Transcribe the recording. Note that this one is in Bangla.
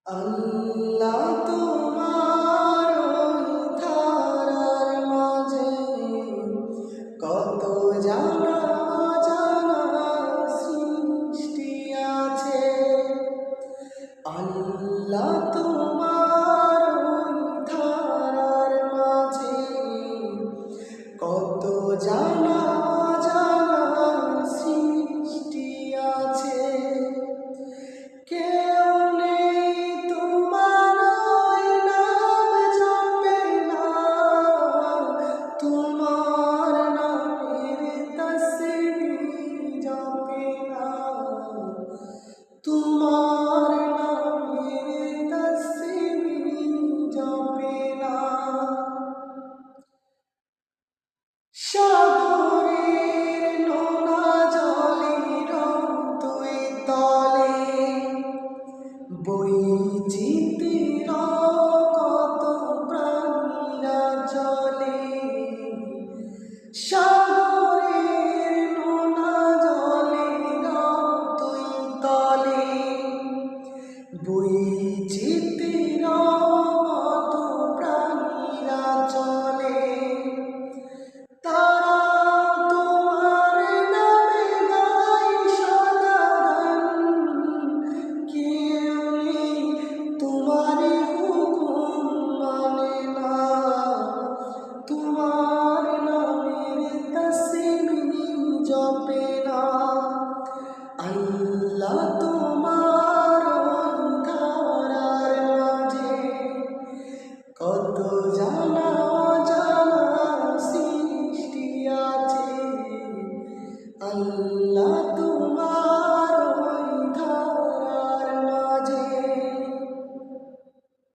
আল্লাহ তোমার ওই ধারার মাঝে কত জানা জানা সৃষ্টি আছে। আল্লাহ তোমার ওই ধারার মাঝে কত জানা জানা সৃষ্টি আছে। কেউ নেই তোমার ওই নাম জপে না, তোমার নামের তাসবিহ জপে না, তোমার নামের তাসবিহ জপে না। সাগরের নোনা জলের তুই তলে বৈচিত্র্য কত প্রাণীরা চলে। সাগরের নোনা জলের তুই তলে বৈচিত্র্য